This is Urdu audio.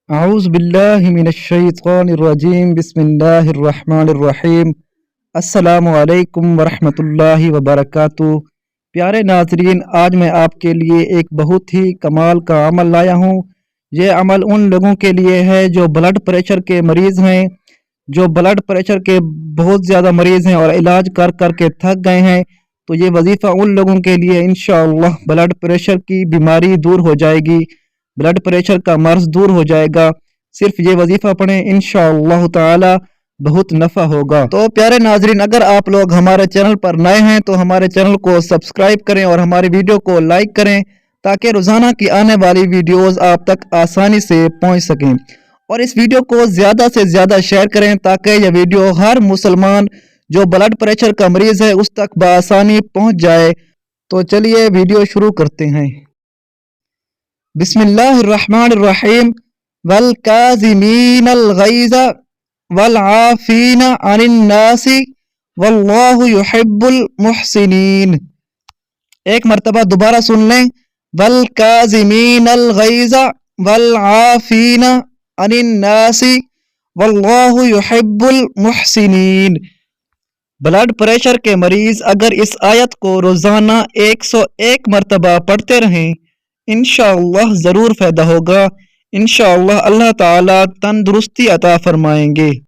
اعوذ باللہ من الشیطان الرجیم بسم اللہ الرحمن الرحیم السلام علیکم ورحمۃ اللہ وبرکاتہ۔ پیارے ناظرین، آج میں آپ کے لیے ایک بہت ہی کمال کا عمل لایا ہوں۔ یہ عمل ان لوگوں کے لیے ہے جو بلڈ پریشر کے مریض ہیں، جو بلڈ پریشر کے بہت زیادہ مریض ہیں اور علاج کر کر کے تھک گئے ہیں۔ تو یہ وظیفہ ان لوگوں کے لیے انشاءاللہ بلڈ پریشر کی بیماری دور ہو جائے گی، بلڈ پریشر کا مرض دور ہو جائے گا۔ صرف یہ وظیفہ پڑھیں، انشاءاللہ تعالی بہت نفع ہوگا۔ تو پیارے ناظرین، اگر آپ لوگ ہمارے چینل پر نئے ہیں تو ہمارے چینل کو سبسکرائب کریں اور ہماری ویڈیو کو لائک کریں تاکہ روزانہ کی آنے والی ویڈیوز آپ تک آسانی سے پہنچ سکیں، اور اس ویڈیو کو زیادہ سے زیادہ شیئر کریں تاکہ یہ ویڈیو ہر مسلمان جو بلڈ پریشر کا مریض ہے اس تک بآسانی پہنچ جائے۔ تو چلیے ویڈیو شروع کرتے ہیں۔ بسم اللہ الرحمن الرحیم۔ والکاظمین الغیظ والعافین عن الناس واللہ یحب المحسنین۔ ایک مرتبہ دوبارہ سن لیں۔ والکاظمین الغیظ والعافین عن الناس واللہ یحب المحسنین۔ بلڈ پریشر کے مریض اگر اس آیت کو روزانہ 101 مرتبہ پڑھتے رہیں، انشاءاللہ ضرور فائدہ ہوگا۔ انشاءاللہ اللہ تعالی تندرستی عطا فرمائیں گے۔